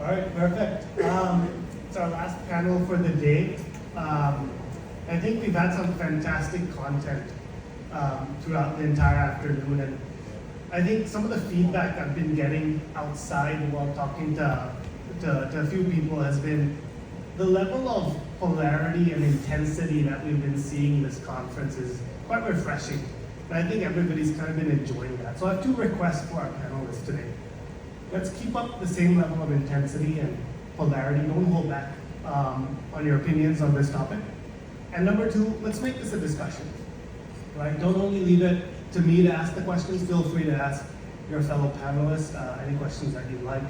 All right, perfect. It's our last panel for the day. I think we've had some fantastic content throughout the entire afternoon, and I think some of the feedback I've been getting outside while talking to a few people has been the level of polarity and intensity that we've been seeing in this conference is quite refreshing. And I think everybody's kind of been enjoying that. So I have two requests for our panelists today. Let's keep up the same level of intensity and polarity. Don't hold back on your opinions on this topic. And number two, let's make this a discussion. Right? Don't only leave it to me to ask the questions. Feel free to ask your fellow panelists any questions that you'd like.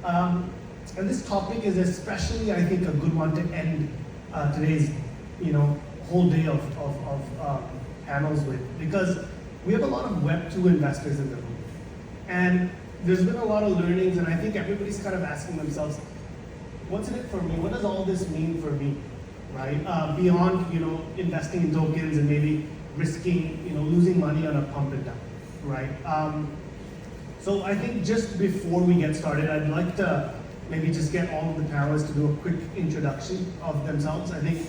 And this topic is especially, I think, a good one to end today's, whole day of panels with, because we have a lot of Web2 investors in the room, and there's been a lot of learnings, and I think everybody's kind of asking themselves, what's in it for me? What does all this mean for me, right? Beyond, investing in tokens and maybe risking, losing money on a pump and dump, right? So I think just before we get started, I'd like to maybe just get all of the panelists to do a quick introduction of themselves. I think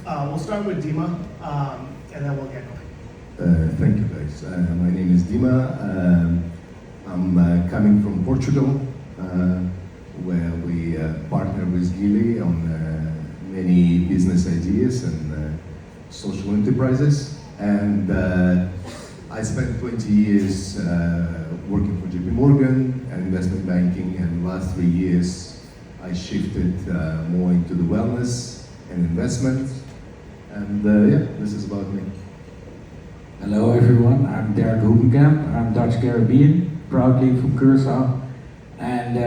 we'll start with Dima, and then we'll get going. Thank you, guys. My name is Dima. I'm coming from Portugal, where we partner with Gili on many business ideas and social enterprises. And I spent 20 years working for JP Morgan and investment banking, and the last 3 years I shifted more into the wellness and investment. And this is about me. Hello everyone, I'm Dirk Hoekenkamp. I'm Dutch Caribbean, proudly from Curaçao. And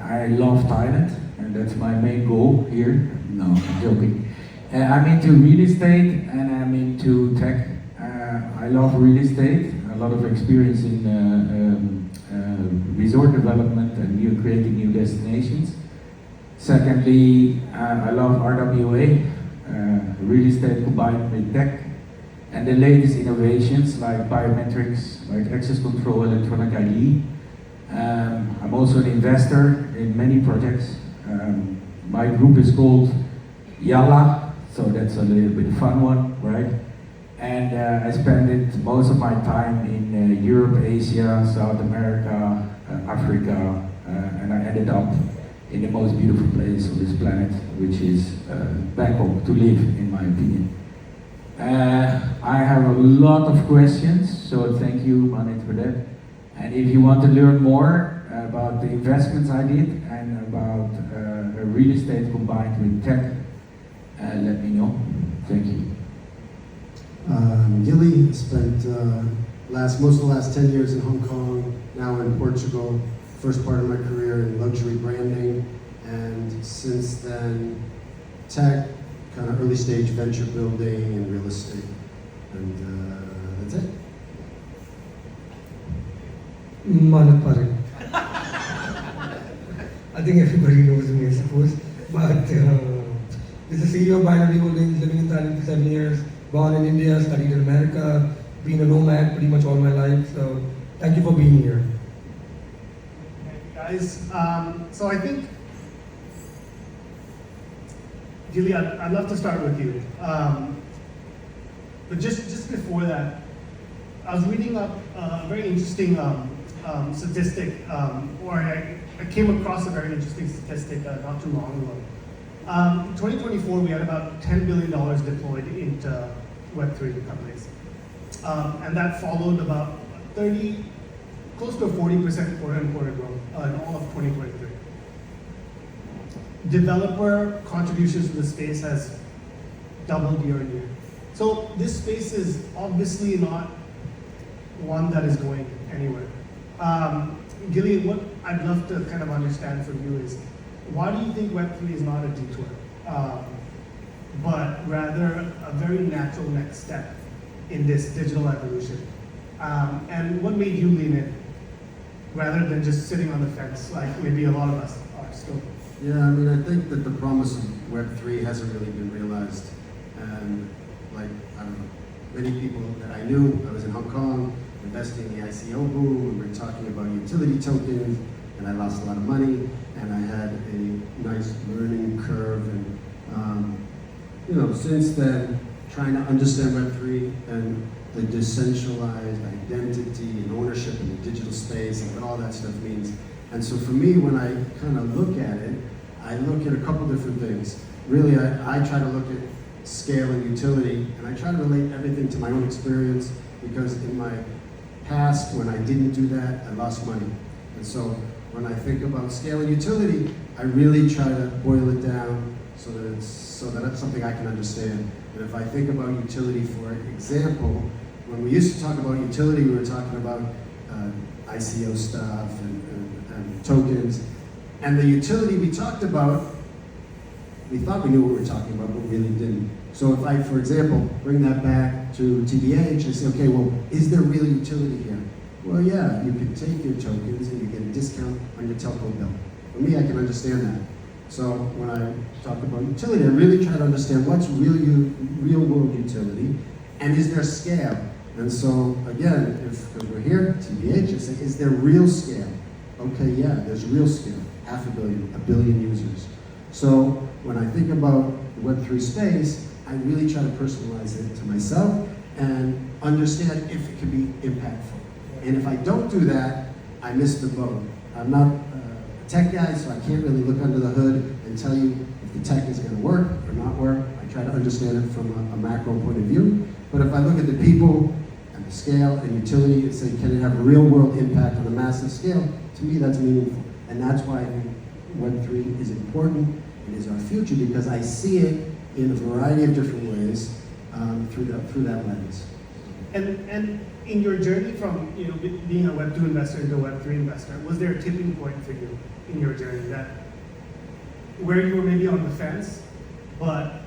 I love Thailand, and that's my main goal here. No, I'm joking. I'm into real estate and I'm into tech. I love real estate, a lot of experience in resort development and creating new destinations. Secondly, I love RWA, real estate combined with tech, and the latest innovations like biometrics, like access control, electronic ID. I'm also an investor in many projects. My group is called Yalla, so that's a little bit fun one, right? And I spent most of my time in Europe, Asia, South America, Africa, and I ended up in the most beautiful place on this planet, which is Bangkok, to live, in my opinion. I have a lot of questions, so thank you, Manit, for that. And if you want to learn more about the investments I did and about real estate combined with tech, let me know. Thank you. Gili spent most of the last 10 years in Hong Kong, now in Portugal. First part of my career in luxury branding, and since then, tech, kind of early stage venture building and real estate. And that's it. Manat Parekh. I think everybody knows me, I suppose. But this is CEO of Binary Holdings, living in Thailand for 7 years. Born in India, studied in America, been a nomad pretty much all my life. So thank you for being here. Thank you, guys. So I think, Gili, I'd love to start with you. But just before that, I was reading up a very interesting statistic, or I came across a very interesting statistic not too long ago. In 2024, we had about $10 billion deployed into Web3 companies. And that followed about close to a 40% quarter-on-quarter growth in all of 2023. Developer contributions to the space has doubled year on year. So this space is obviously not one that is going anywhere. Gili, what I'd love to kind of understand from you is, why do you think Web3 is not a detour, but rather a very natural next step in this digital evolution? And what made you lean in, rather than just sitting on the fence like maybe a lot of us are still? Yeah, I mean, I think that the promise of Web3 hasn't really been realized. And many people that I knew, I was in Hong Kong, investing in the ICO boom, we were talking about utility tokens, and I lost a lot of money, and I had a nice learning curve. And since then, trying to understand Web3 and the decentralized identity and ownership in the digital space and what all that stuff means. And so for me, when I kind of look at it, I look at a couple different things. Really, I try to look at scale and utility, and I try to relate everything to my own experience, because in my past, when I didn't do that, I lost money. And so when I think about scale and utility, I really try to boil it down so that it's something I can understand. And if I think about utility, for example, when we used to talk about utility, we were talking about ICO stuff and tokens. And the utility we talked about, we thought we knew what we were talking about, but we really didn't. So if I, for example, bring that back to TBH, I say, okay, well, is there real utility here? Well, yeah, you can take your tokens and you get a discount on your telco bill. For me, I can understand that. So when I talk about utility, I really try to understand what's real world utility, and is there scale? And so again, because we're here, TBH, I say, is there real scale? Okay, yeah, there's real scale, 500 million, 1 billion users. So when I think about the Web3 space, I really try to personalize it to myself and understand if it can be impactful. And if I don't do that, I miss the boat. I'm not a tech guy, so I can't really look under the hood and tell you if the tech is going to work or not work. I try to understand it from a macro point of view. But if I look at the people and the scale and utility and say, can it have a real world impact on a massive scale? To me, that's meaningful. And that's why I think Web3 is important. It is our future, because I see it in a variety of different ways through that lens. And in your journey from being a Web2 investor into a Web3 investor, was there a tipping point for you in your journey that where you were maybe on the fence, but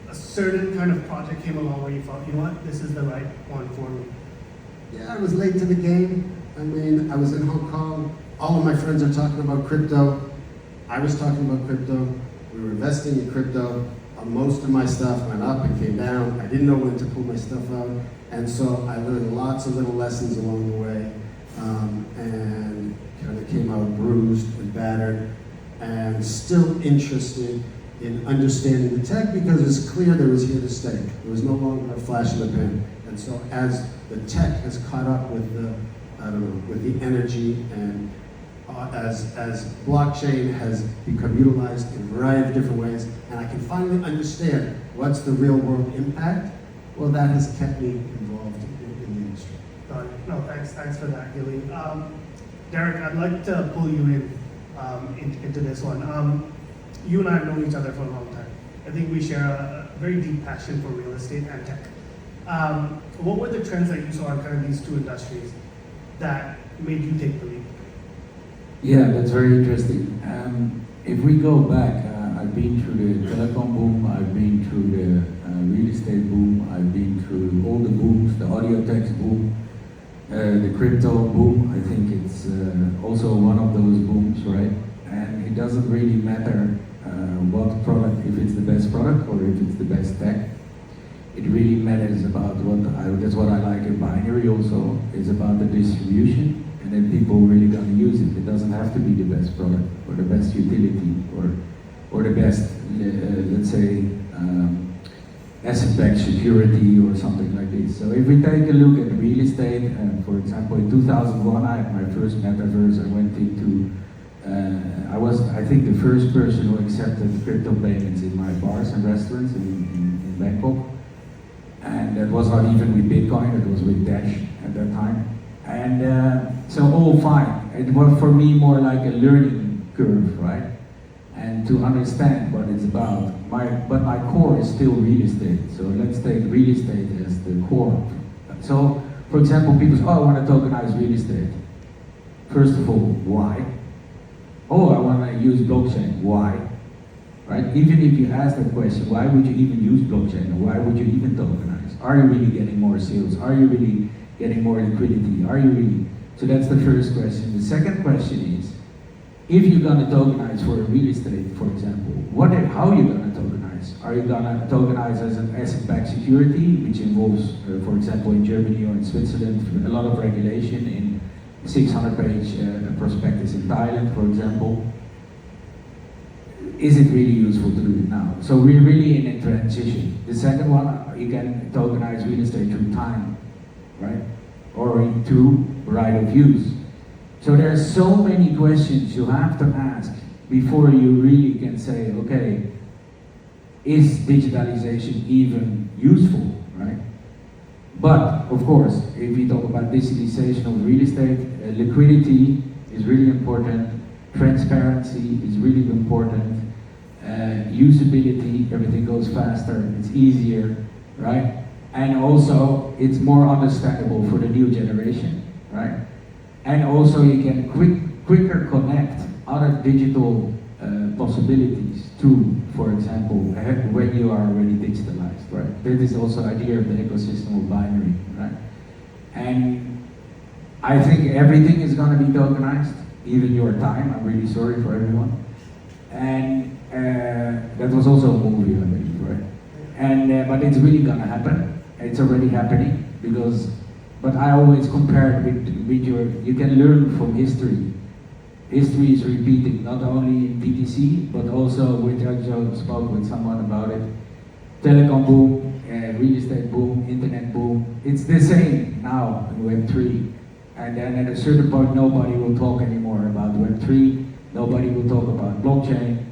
a certain kind of project came along where you thought, you know what, this is the right one for me? Yeah, I was late to the game. I mean, I was in Hong Kong. All of my friends are talking about crypto. I was talking about crypto. We were investing in crypto. Most of my stuff went up and came down. I didn't know when to pull my stuff out. And so I learned lots of little lessons along the way, and kind of came out bruised and battered, and still interested in understanding the tech, because it's clear that it was here to stay. It was no longer a flash in the pan. And so as the tech has caught up with the energy, and as blockchain has become utilized in a variety of different ways, and I can finally understand what's the real world impact, well, that has kept me involved in the industry. Got it. No, thanks for that, Gilly. Derek, I'd like to pull you into this one. You and I have known each other for a long time. I think we share a very deep passion for real estate and tech. What were the trends that you saw in kind of these two industries that made you take the leap? Yeah, that's very interesting. If we go back, I've been through the telecom boom, I've been through the real estate boom, I've been through all the booms, the audio text boom, the crypto boom. I think it's also one of those booms, right? And it doesn't really matter what product, if it's the best product or if it's the best tech. It really matters about that's what I like in binary also, is about the distribution, and then people really gonna use it. It doesn't have to be the best product or the best utility or the best, let's say, asset-backed security or something like this. So if we take a look at real estate, for example, in 2001 I had my first metaverse. I went into, I was, I think, the first person who accepted crypto payments in my bars and restaurants in Bangkok. And that was not even with Bitcoin, it was with Dash at that time. And so all fine. It was for me more like a learning curve, right? And to understand what it's about. But my core is still real estate. So let's take real estate as the core. So, for example, people say, oh, I want to tokenize real estate. First of all, why? Oh, I want to use blockchain. Why? Right? Even if you ask that question, why would you even use blockchain? Or why would you even tokenize? Are you really getting more sales? Are you really getting more liquidity? Are you really? So that's the first question. The second question is, if you're going to tokenize for real estate, for example, how are you going to tokenize? Are you going to tokenize as an asset-backed security, which involves, for example, in Germany or in Switzerland, a lot of regulation in 600-page prospectus in Thailand, for example. Is it really useful to do it now? So we're really in a transition. The second one, you can tokenize real estate through time, right? Or through right of use. So there are so many questions you have to ask before you really can say, okay, is digitalization even useful, right? But of course, if we talk about digitalization of real estate, liquidity is really important, transparency is really important, usability, everything goes faster, it's easier, right? And also, it's more understandable for the new generation, right? And also, you can quicker connect other digital possibilities to, for example, when you are already digitalized, right? That is also the idea of the ecosystem of binary, right? And I think everything is going to be tokenized, even your time. I'm really sorry for everyone. And that was also a movie, I believe, right? And but it's really going to happen. It's already happening because. But I always compare it with you can learn from history. History is repeating, not only in PTC, but also with, I just spoke with someone about it. Telecom boom, real estate boom, internet boom. It's the same now in Web3. And then at a certain point, nobody will talk anymore about Web3. Nobody will talk about blockchain.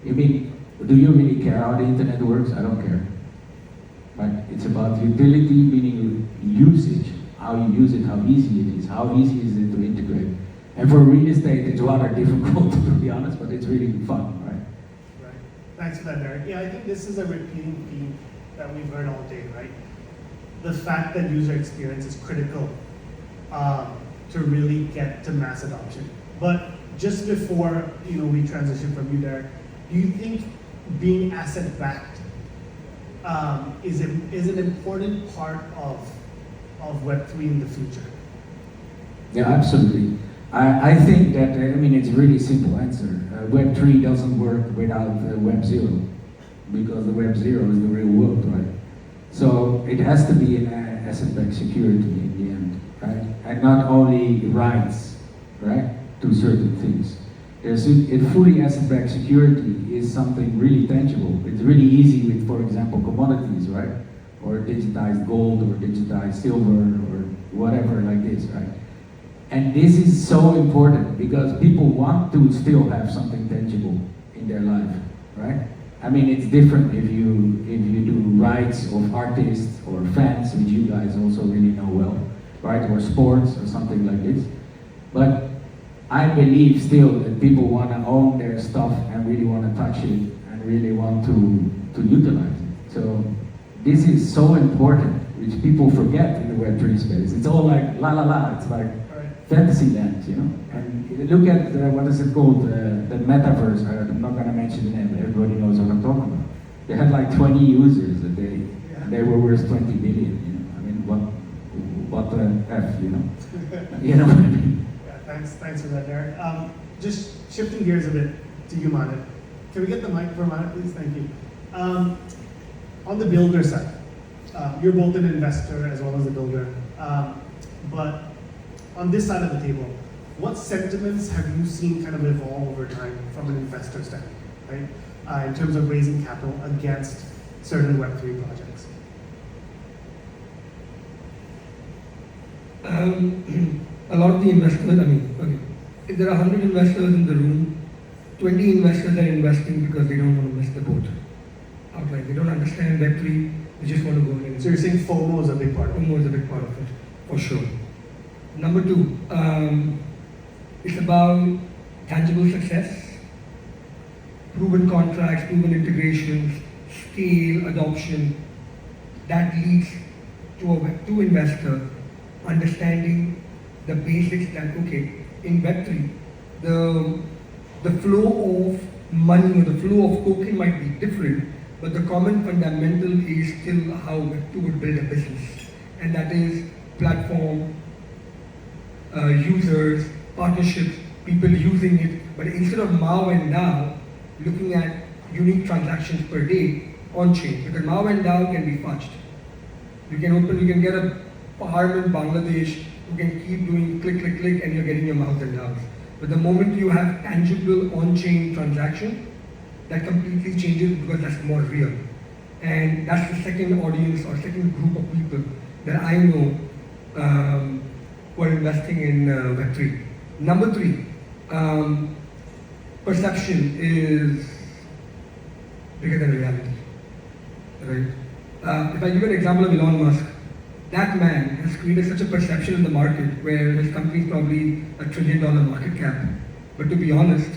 I mean, do you really care how the internet works? I don't care. Right? It's about utility, meaning usage. How you use it, how easy it is, how easy is it to integrate. And for real estate, it's rather difficult, to be honest, but it's really fun, right? Right. Thanks for that, Derek. Yeah, I think this is a repeating theme that we've heard all day, right? The fact that user experience is critical to really get to mass adoption. But just before we transition from you, Derek, do you think being asset-backed is an important part of Web3 in the future? Yeah, absolutely. I think that, it's a really simple answer. Web3 doesn't work without Web 0, because the Web 0 is the real world, right? So it has to be an asset-backed security in the end, right? And not only rights, right, to certain things. A fully asset-backed security is something really tangible. It's really easy with, for example, commodities, right? Or digitized gold, or digitized silver, or whatever like this, right? And this is so important because people want to still have something tangible in their life, right? It's different if you do rights of artists or fans, which you guys also really know well, right? Or sports or something like this. But I believe still that people want to own their stuff and really want to touch it and really want to utilize it. So this is so important, which people forget in the Web3 space. It's all like la la la. It's like fantasy land, And look at what is it called, the metaverse. I'm not going to mention the name, but everybody knows what I'm talking about. They had like 20 users a day, and they were worth 20 billion. What the f, you know what I mean? Yeah, thanks for that, Derek. Just shifting gears a bit to you, Manit. Can we get the mic for Manit, please? Thank you. On the builder side, you're both an investor as well as a builder, but on this side of the table, what sentiments have you seen kind of evolve over time from an investor standpoint, right? In terms of raising capital against certain Web3 projects? A lot of the investors, if there are 100 investors in the room, 20 investors are investing because they don't want to miss the boat outright. They don't understand Web3, they just want to go in. So you're saying FOMO is a big part of it? FOMO is a big part of it, for sure. Number two, it's about tangible success, proven contracts, proven integrations, scale, adoption. That leads to a Web2 investor understanding the basics that, okay, in Web3, the flow of money or the flow of token might be different, but the common fundamental is still how Web2 would build a business. And that is platform, users, partnerships, people using it, but instead of MAU and DAO, looking at unique transactions per day on chain, because MAU and DAO can be fudged. You can get a farm in Bangladesh who can keep doing click, click, click, and you're getting your mouth and doubts. But the moment you have tangible on-chain transaction, that completely changes because that's more real. And that's the second audience or second group of people that I know who are investing in Web3. Number 3, perception is bigger than reality. Right? If I give an example of Elon Musk, that man has created such a perception in the market where his company is probably $1 trillion market cap. But to be honest,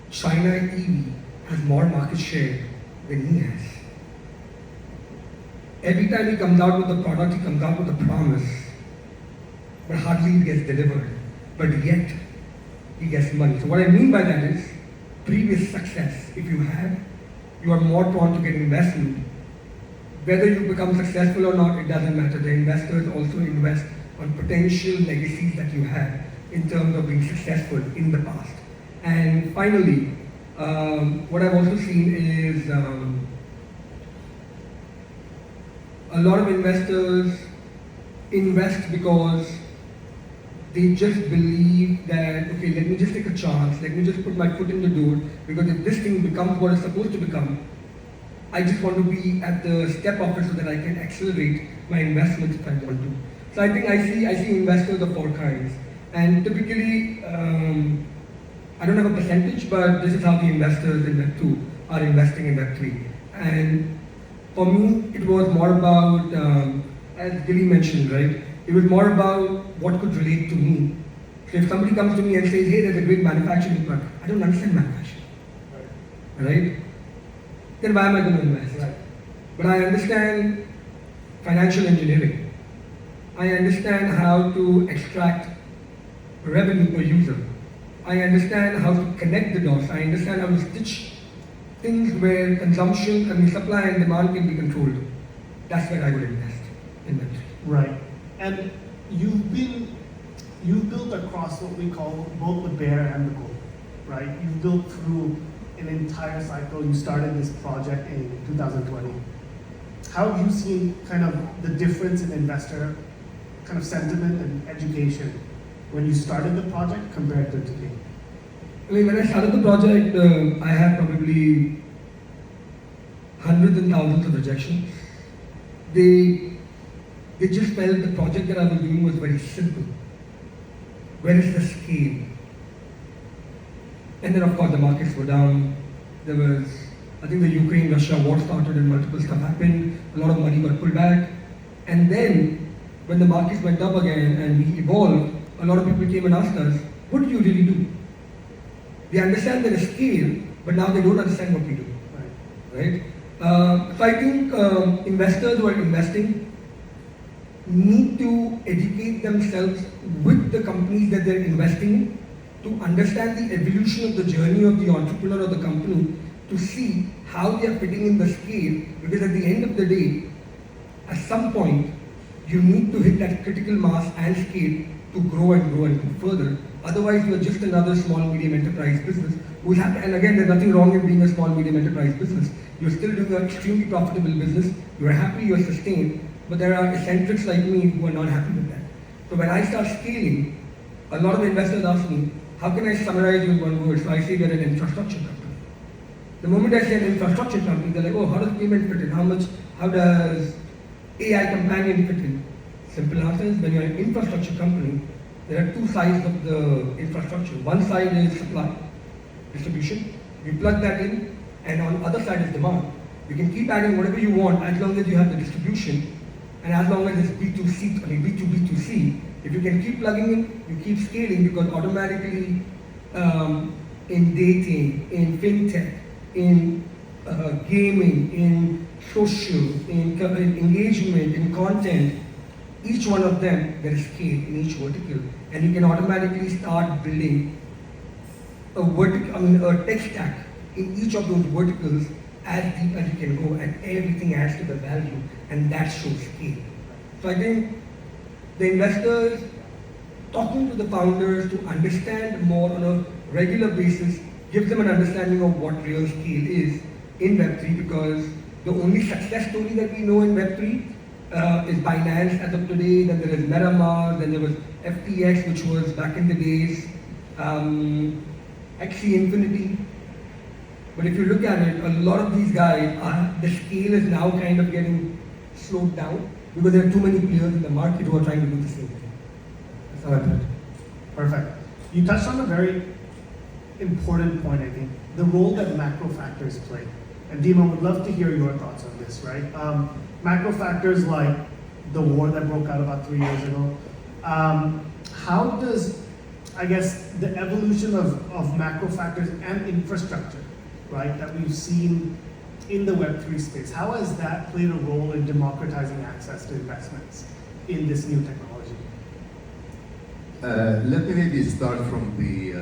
China EV has more market share than he has. Every time he comes out with a product, he comes out with a promise, but hardly it gets delivered. But yet, he gets money. So what I mean by that is, previous success, if you have, you are more prone to get investment. Whether you become successful or not, it doesn't matter. The investors also invest on potential legacies that you have in terms of being successful in the past. And finally, what I've also seen is a lot of investors invest because they just believe that, okay, let me just take a chance, let me just put my foot in the door, because if this thing becomes what it's supposed to become, I just want to be at the step of it so that I can accelerate my investments if I want to. So I think I see investors of all kinds. And typically, I don't have a percentage, but this is how the investors in Web2 are investing in Web3. And for me, it was more about, as Gilly mentioned, right? It was more about what could relate to me. So if somebody comes to me and says, hey, there's a great manufacturing plant, I don't understand manufacturing, right? Then why am I going to invest? Right. But I understand financial engineering. I understand how to extract revenue per user. I understand how to connect the dots. I understand how to stitch things where supply and demand can be controlled. That's where I would invest in Web3. Right. And you've built across what we call both the bear and the bull, right? You've built through an entire cycle. You started this project in 2020. How have you seen kind of the difference in investor kind of sentiment and education when you started the project compared to today? I mean, when I started the project, I had probably hundreds and thousands of rejections. They just felt the project that I was doing was very simple. Where is the scale? And then of course the markets were down. There was, I think the Ukraine-Russia war started and multiple stuff happened. A lot of money got pulled back. And then when the markets went up again and we evolved, a lot of people came and asked us, what do you really do? They understand there is scale, but now they don't understand what we do. Right? So I think investors who are investing need to educate themselves with the companies that they're investing in to understand the evolution of the journey of the entrepreneur or the company, to see how they are fitting in the scale, because at the end of the day, at some point, you need to hit that critical mass and scale to grow and grow and go further. Otherwise, you are just another small, medium enterprise business. And again, there's nothing wrong in being a small, medium enterprise business. You're still doing an extremely profitable business. You're happy, you're sustained, but there are eccentrics like me who are not happy with that. So when I start scaling, a lot of investors ask me, how can I summarize you in one word? So I say we're an infrastructure company. The moment I say an infrastructure company, they're like, oh, how does payment fit in? How does AI companion fit in? Simple answer is, when you're an infrastructure company, there are two sides of the infrastructure. One side is supply, distribution. You plug that in, and on the other side is demand. You can keep adding whatever you want as long as you have the distribution, and as long as it's B2C, B2B2C. If you can keep plugging in, you keep scaling, because automatically in dating, in fintech, in gaming, in social, in engagement, in content, each one of them, there is scale in each vertical, and you can automatically start building a tech stack in each of those verticals as deep as you can go, and everything adds to the value, and that shows scale. So I think the investors, talking to the founders to understand more on a regular basis, gives them an understanding of what real scale is in Web3, because the only success story that we know in Web3 is Binance as of today. Then there is MetaMask. Then there was FTX, which was back in the days. XC Infinity. But if you look at it, a lot of these guys, the scale is now kind of getting slowed down because there are too many players in the market who are trying to do the same thing. That's how I put it. Perfect. You touched on a very important point, I think, the role that macro factors play. And Dima, would love to hear your thoughts on this, right? Macro factors like the war that broke out about 3 years ago. How does, I guess, the evolution of macro factors and infrastructure, right, that we've seen in the Web3 space, how has that played a role in democratizing access to investments in this new technology? Let me maybe start from the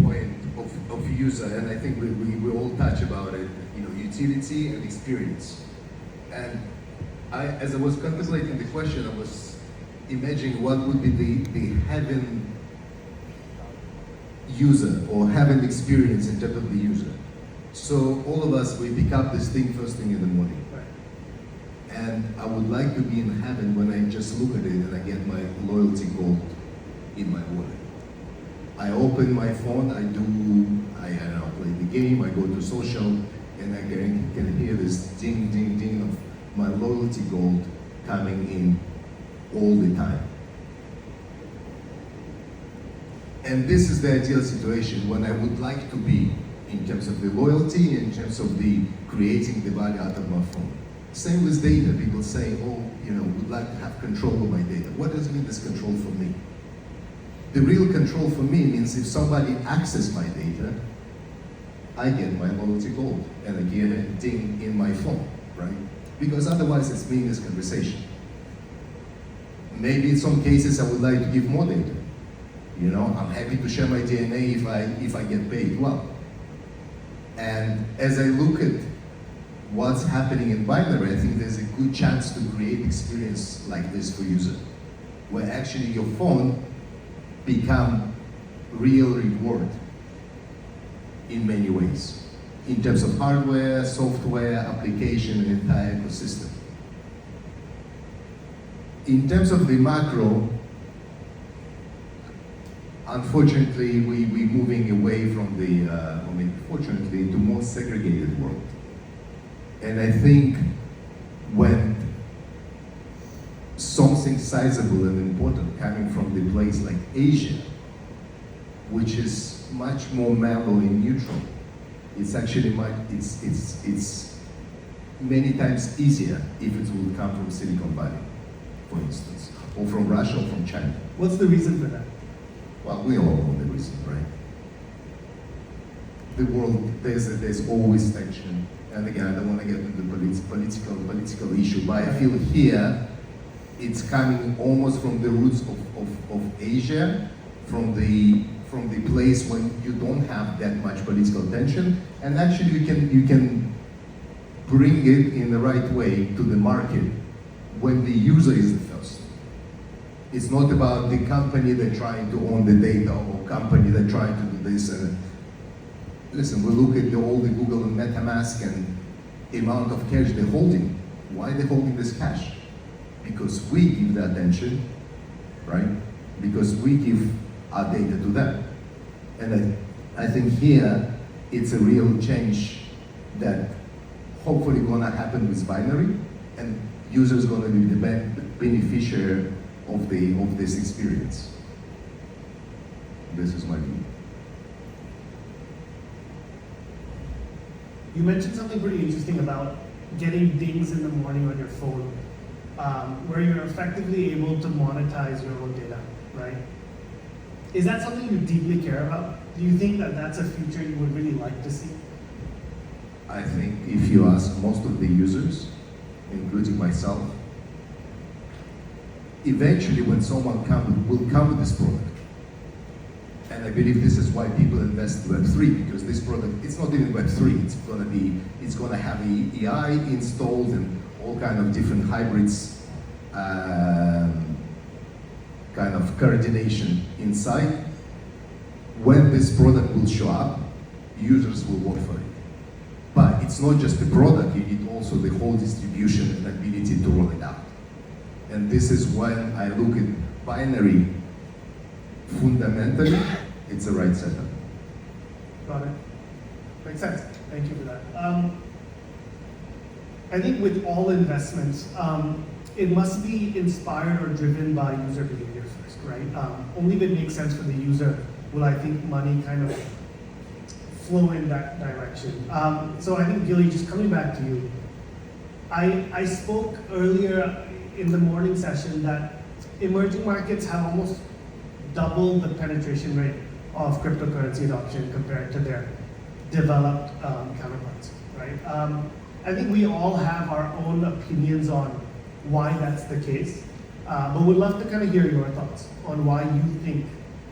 point of user, and I think we all touch about it. You know, utility and experience. And as I was contemplating the question, I was imagining what would be the heaven user or heaven experience in terms of the user. So all of us, we pick up this thing first thing in the morning. And I would like to be in heaven when I just look at it and I get my loyalty gold in my wallet. I open my phone, I don't know, play the game, I go to social, and I can hear this ding, ding, ding of my loyalty gold coming in all the time. And this is the ideal situation when I would like to be in terms of the loyalty, in terms of the creating the value out of my phone. Same with data. People say, oh, you know, would like to have control of my data. What does it mean this control for me? The real control for me means if somebody accesses my data, I get my loyalty gold and I get a ding in my phone, right? Because otherwise it's meaningless conversation. Maybe in some cases I would like to give more data. You know, I'm happy to share my DNA if I get paid well. And as I look at what's happening in binary, I think there's a good chance to create experience like this for user, where actually your phone become real reward in many ways, in terms of hardware, software, application, and entire ecosystem. In terms of the macro, unfortunately, we're moving away from the, fortunately, to more segregated world. And I think when something sizable and important coming from the place like Asia, which is much more mellow and neutral, it's actually it's many times easier if it would come from Silicon Valley, for instance, or from Russia or from China. What's the reason for that? Well, we all know the reason, right? The world, there's always tension. And again, I don't want to get into the political issue, but I feel here it's coming almost from the roots of Asia, from the place when you don't have that much political tension, and actually you can bring it in the right way to the market when the user is the first. It's not about the company that trying to own the data or company that trying to do this. And listen, we look at all the Google and MetaMask and the amount of cash they're holding. Why are they holding this cash? Because we give the attention, right? Because we give our data to them. And I think here it's a real change that hopefully gonna happen with binary, and users gonna be the beneficiary of this experience. This is my view. You mentioned something pretty interesting about getting dings in the morning on your phone, where you're effectively able to monetize your own data, right? Is that something you deeply care about? Do you think that that's a future you would really like to see? I think if you ask most of the users, including myself, eventually when someone will come with this product, and I believe this is why people invest in Web3, because this product, it's not even Web3, it's gonna have AI installed and all kind of different hybrids, kind of coordination inside. When this product will show up, users will work for it. But it's not just the product, you need also the whole distribution and ability to roll it out. And this is when I look at binary, fundamentally, it's the right setup. Got it. Makes sense. Thank you for that. I think with all investments, it must be inspired or driven by user behavior first, right? Only if it makes sense for the user will I think money kind of flow in that direction. So I think Gilly, just coming back to you, I spoke earlier in the morning session that emerging markets have almost double the penetration rate of cryptocurrency adoption compared to their developed counterparts, right? I think we all have our own opinions on why that's the case, but we'd love to kind of hear your thoughts on why you think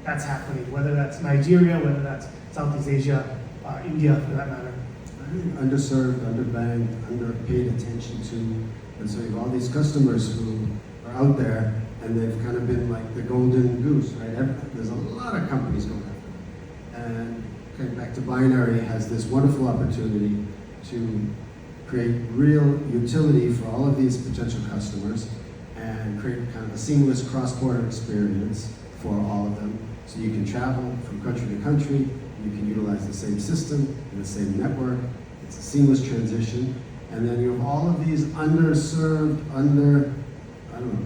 that's happening, whether that's Nigeria, whether that's Southeast Asia, India for that matter. I think underserved, underbanked, underpaid attention to, and so you have all these customers who are out there and they've kind of been like the golden goose, right? There's a lot of companies going after them. And okay, back to binary has this wonderful opportunity to create real utility for all of these potential customers and create kind of a seamless cross-border experience for all of them. So you can travel from country to country, you can utilize the same system and the same network. It's a seamless transition. And then you have all of these underserved,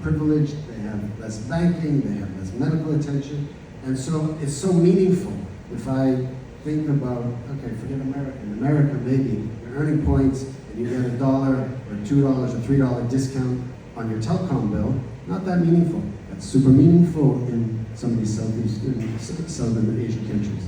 privileged, they have less banking, they have less medical attention. And so it's so meaningful. If I think about, okay, forget America. In America, maybe you're earning points and you get $1 or $2 or $3 discount on your telecom bill. Not that meaningful. That's super meaningful in some of these Southern Asian countries.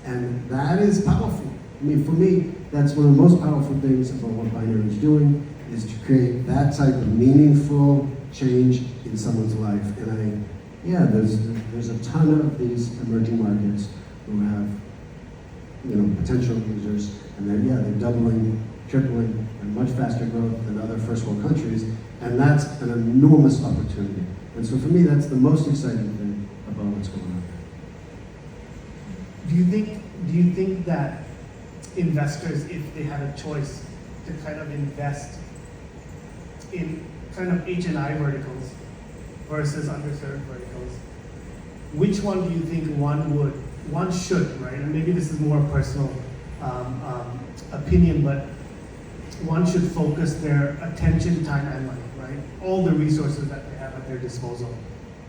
And that is powerful. I mean, for me, that's one of the most powerful things about what binary is doing, is to create that type of meaningful change in someone's life. And there's a ton of these emerging markets who have, potential users, and they're doubling, tripling, and much faster growth than other first world countries, and that's an enormous opportunity. And so for me, that's the most exciting thing about what's going on. Do you think that investors, if they had a choice to kind of invest in kind of H&I verticals versus underserved verticals, which one do you think one should, right? And maybe this is more personal opinion, but one should focus their attention, time, and money, right? All the resources that they have at their disposal.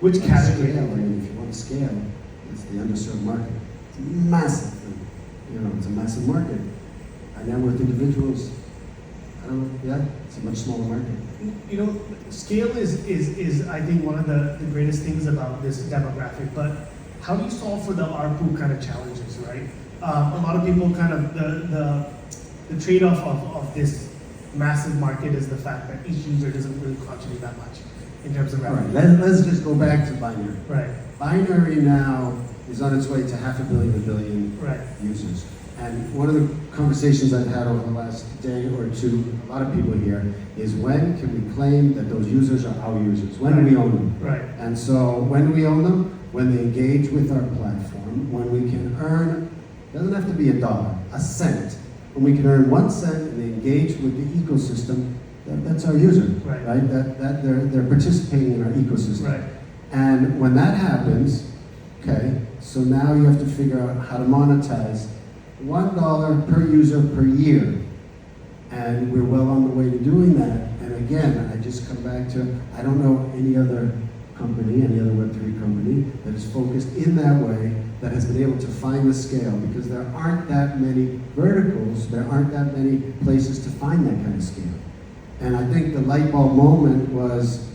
Which category? Scale, right? If you want to scale, it's the underserved market. It's massive. It's a massive market. High net worth individuals, it's a much smaller market. Scale is I think one of the greatest things about this demographic, but how do you solve for the ARPU kind of challenges, right? A lot of people kind of, the trade-off of this massive market is the fact that each user doesn't really contribute that much in terms of revenue. Right, let's just go back to binary. Right. Binary now is on its way to 500 million, 1 billion Right. users. And one of the conversations I've had over the last day or two, a lot of people here, is when can we claim that those users are our users? When do we own them? Right. And so when do we own them? When they engage with our platform, when we can earn, doesn't have to be $1, a cent. When we can earn 1 cent and they engage with the ecosystem, that's our user, Right. That they're participating in our ecosystem. Right. And when that happens, okay, so now you have to figure out how to monetize $1 per user per year. And we're well on the way to doing that. And again, I just come back to, I don't know any other company, any other Web3 company that is focused in that way, that has been able to find the scale, because there aren't that many verticals, there aren't that many places to find that kind of scale. And I think the light bulb moment was,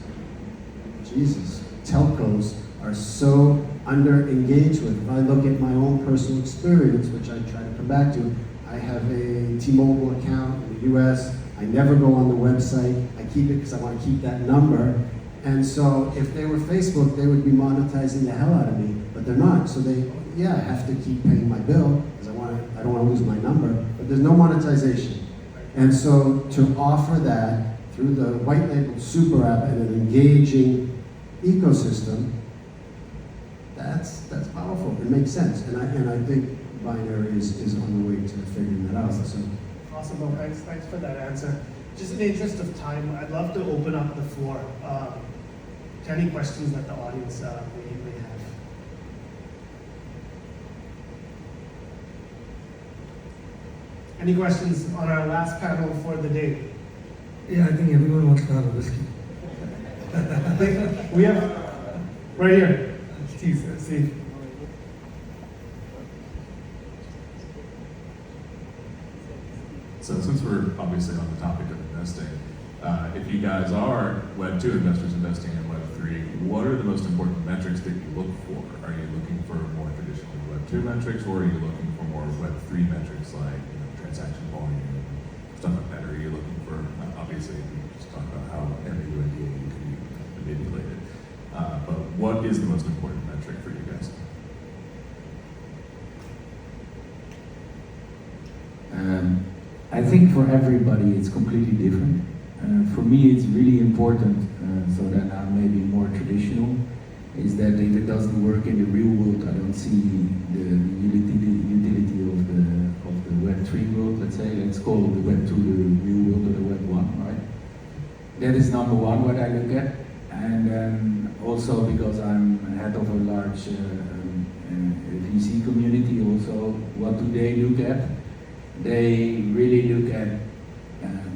Jesus, telcos are so under-engaged with. If I look at my own personal experience, which I try to come back to, I have a T-Mobile account in the US, I never go on the website, I keep it because I want to keep that number. And so if they were Facebook, they would be monetizing the hell out of me, but they're not. So they, I have to keep paying my bill because I don't want to lose my number, but there's no monetization. And so to offer that through the white label super app and an engaging ecosystem, that's powerful. It makes sense. And I think binary is on the way to figuring that out. So, Awesome. Well, thanks for that answer. Just in the interest of time, I'd love to open up the floor to any questions that the audience may have. Any questions on our last panel for the day? Yeah, I think everyone wants to have a whiskey. I think we have right here. Steve. So since we're obviously on the topic of investing, if you guys are Web 2 investors investing in Web 3, what are the most important metrics that you look for? Are you looking for more traditional Web 2 metrics, or are you looking for more Web 3 metrics like transaction volume, stuff like that? Or are you looking for, obviously, we just talked about how MAUNDA can be manipulated, but what is the most important metric for you guys? I think for everybody it's completely different. For me it's really important, so that I'm maybe more traditional, is that if it doesn't work in the real world, I don't see the utility of the Web 3 world, let's say. Let's call the Web 2 the real world or the Web 1, right? That is number one what I look at. And then also because I'm head of a large VC community also, what do they look at? They really look at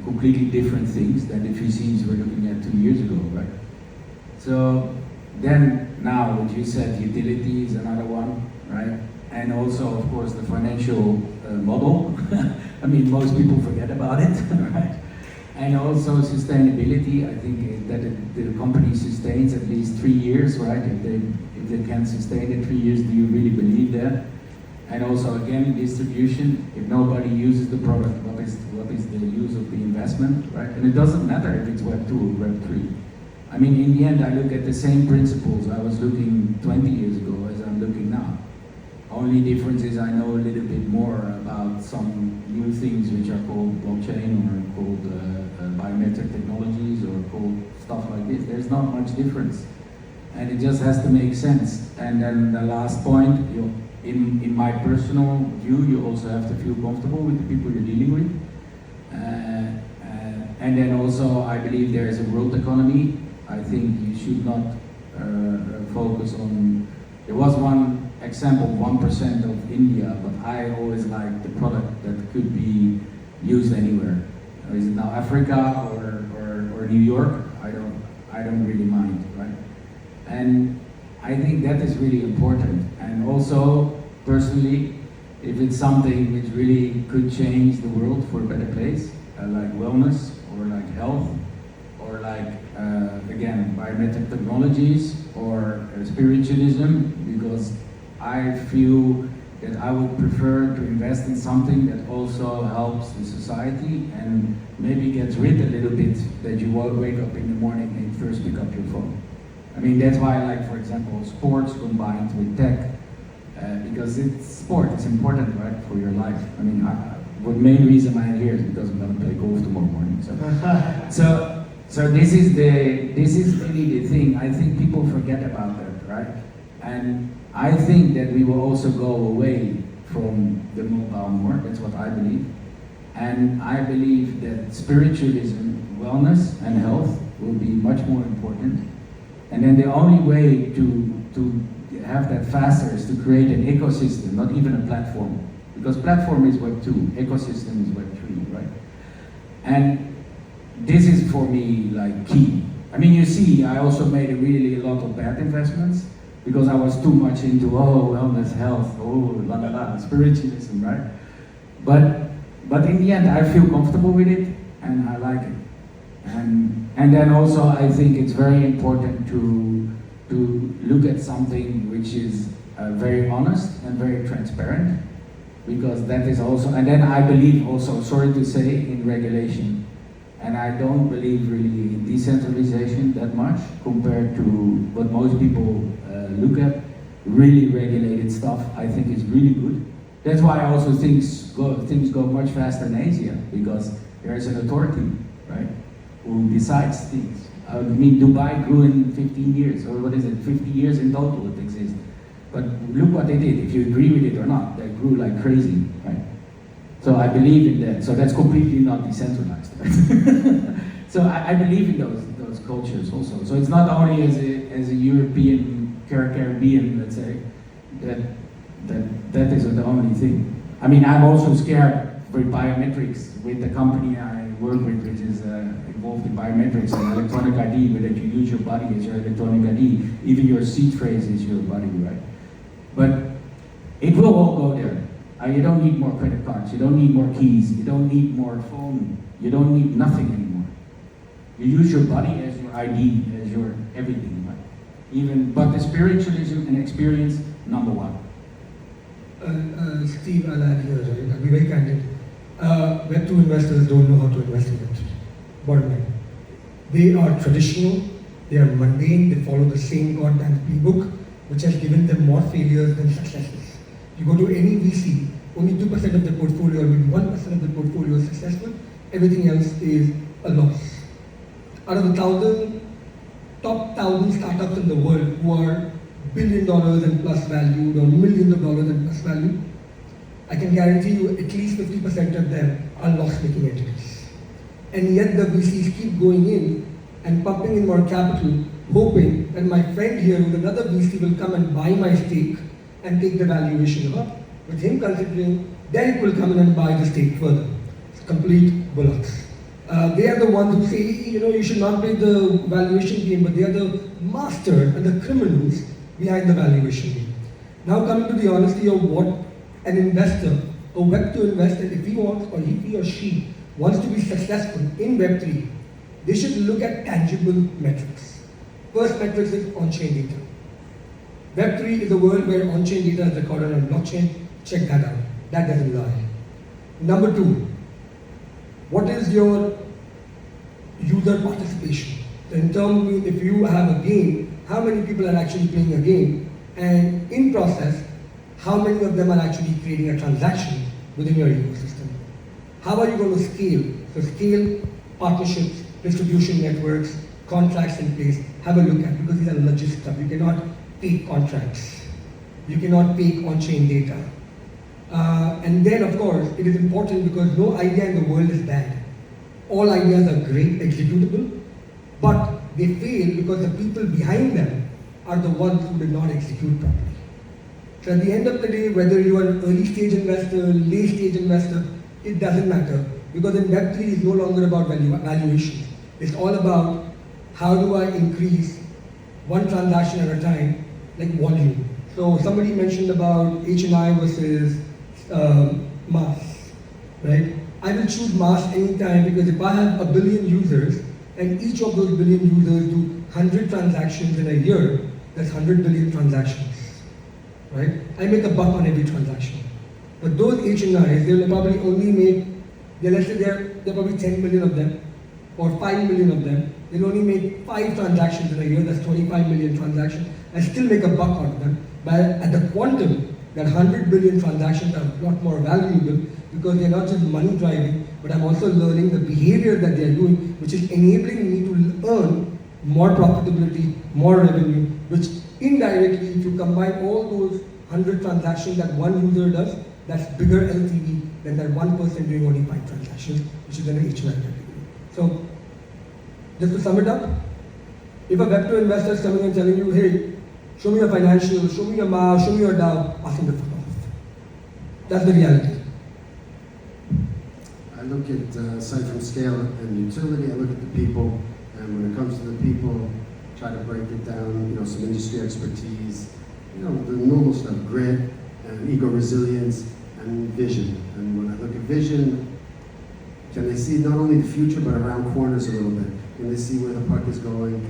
completely different things than the VCs were looking at 2 years ago, right? So then now what you said, utility is another one, right? And also of course the financial model. I mean, most people forget about it, right? And also sustainability. I think that the company sustains at least 3 years, right? If they can sustain it 3 years, do you really believe that? And also again, distribution. If nobody uses the product, what is the use of the investment, right? And it doesn't matter if it's Web 2 or Web 3. I mean, in the end, I look at the same principles I was looking 20 years ago as I'm looking now. Only difference is I know a little bit more about some new things which are called blockchain or called biometric technologies or called stuff like this. There's not much difference. And it just has to make sense. And then the last point, in my personal view, you also have to feel comfortable with the people you're dealing with. And then also, I believe there is a world economy. I think you should not focus on. There was one example, 1% of India, but I always like the product that could be used anywhere. Is it now Africa or New York? I don't really mind, right? And I think that is really important. And also, personally, if it's something which really could change the world for a better place, like wellness or like health, or like, again, biometric technologies or spiritualism, because I feel that I would prefer to invest in something that also helps the society and maybe gets rid a little bit that you wake up in the morning and first pick up your phone. I mean, that's why I like, for example, sports combined with tech, because it's sport, it's important, right, for your life. I mean, the main reason I'm here is because I'm going to play golf tomorrow morning. So this is really the thing. I think people forget about that, right? And I think that we will also go away from the mobile more. That's what I believe. And I believe that spiritualism, wellness, and health will be much more important. And then the only way to have that faster is to create an ecosystem, not even a platform. Because platform is Web 2, ecosystem is Web 3, right? And this is for me like key. I mean, you see, I also made really a lot of bad investments because I was too much into, wellness, health, spiritualism, right? But in the end, I feel comfortable with it and I like it. And then also I think it's very important to look at something which is very honest and very transparent, because that is also, and then I believe also, sorry to say, in regulation. And I don't believe really in decentralization that much compared to what most people look at. Really regulated stuff I think is really good. That's why I also think things go much faster in Asia, because there is an authority, right, who decides things. I mean, Dubai grew in 15 years, or what is it, 50 years in total it exists. But look what they did. If you agree with it or not, they grew like crazy, right? So I believe in that. So that's completely not decentralized. Right? So I believe in those cultures also. So it's not only as a European, Caribbean, let's say, that isn't the only thing. I mean, I'm also scared for biometrics with the company I work with, which is involved in biometrics and electronic ID, where that you use your body as your electronic ID. Even your seat phrase is your body, right? But it will all go there. You don't need more credit cards. You don't need more keys. You don't need more phone. You don't need nothing anymore. You use your body as your ID, as your everything, right? But the spiritualism and experience, number one. Steve, I'll add here, right? I'll be very candid. Web2 investors don't know how to invest in Web3. Bottom line. They are traditional, they are mundane, they follow the same goddamn playbook, which has given them more failures than successes. You go to any VC, only 2% of the portfolio or maybe 1% of the portfolio is successful, everything else is a loss. Out of the top 1,000 startups in the world who are $1 billion and plus valued or millions of dollars and plus value, I can guarantee you at least 50% of them are loss-making entities. And yet the VCs keep going in and pumping in more capital, hoping that my friend here with another VC will come and buy my stake and take the valuation up. With him considering, then it will come in and buy the stake further. It's complete bullocks. They are the ones who say, you should not play the valuation game, but they are the master and the criminals behind the valuation game. Now coming to the honesty of what an investor, a Web2 investor, if he wants or he or she wants to be successful in Web3, they should look at tangible metrics. First metrics is on-chain data. Web3 is a world where on-chain data is recorded on blockchain. Check that out. That doesn't lie. Number two, what is your user participation? In terms of if you have a game, how many people are actually playing a game? And in process, how many of them are actually creating a transaction within your ecosystem? How are you going to scale? So scale, partnerships, distribution networks, contracts in place, have a look at, because these are legit stuff. You cannot take contracts. You cannot take on-chain data. And then, of course, it is important because no idea in the world is bad. All ideas are great, executable, but they fail because the people behind them are the ones who did not execute properly. So at the end of the day, whether you are an early stage investor, late stage investor, it doesn't matter, because in Web3 it's no longer about valuation. It's all about how do I increase one transaction at a time, like volume. So somebody mentioned about HNI versus mass, right? I will choose mass anytime, because if I have 1 billion users and each of those 1 billion users do 100 transactions in a year, that's 100 billion transactions, right? I make $1 on every transaction. But those HNIs, they'll probably only make, let's say there are probably 10 million of them, or 5 million of them. They'll only make 5 transactions in a year, that's 25 million transactions. I still make $1 out of them. But at the quantum, that 100 billion transactions are a lot more valuable, because they're not just money driving, but I'm also learning the behavior that they're doing, which is enabling me to earn more profitability, more revenue, which indirectly, if you combine all those 100 transactions that one user does, that's bigger LTV than that one person doing only 5 transactions, which is an HNI category. So, just to sum it up, if a Web2 investor is coming and telling you, hey, show me your financials, show me your MAV, show me your DAO, ask him to fuck off. That's the reality. I look at, aside from scale and utility, I look at the people, and when it comes to the people, try to break it down, some industry expertise, the normal stuff, grit, and ego resilience, and vision. And when I look at vision, can they see not only the future, but around corners a little bit? Can they see where the puck is going?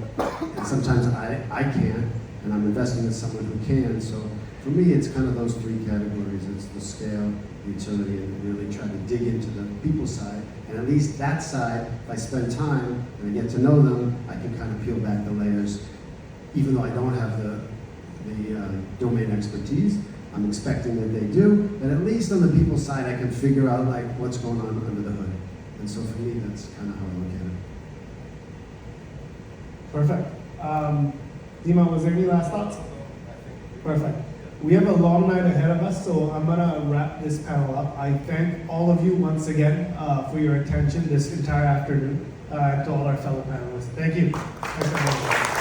And sometimes I can't, and I'm investing in someone who can. So for me, it's kind of those 3 categories. It's the scale, utility, and really try to dig into the people side. And at least that side, if I spend time and I get to know them, I can kind of peel back the layers. Even though I don't have the domain expertise, I'm expecting that they do. But at least on the people side, I can figure out like what's going on under the hood. And so for me, that's kind of how I look at it. Perfect. Dima, was there any last thoughts? Perfect. We have a long night ahead of us, so I'm gonna wrap this panel up. I thank all of you once again for your attention this entire afternoon, and to all our fellow panelists. Thank you. Thanks, everyone.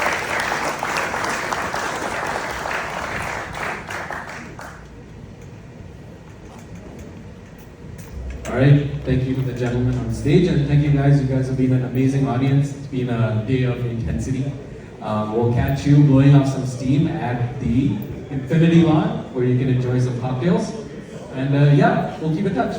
All right, thank you to the gentlemen on stage, and thank you guys. You guys have been an amazing audience. It's been a day of intensity. We'll catch you blowing off some steam at the Infinity Lawn, where you can enjoy some cocktails. And yeah, we'll keep in touch.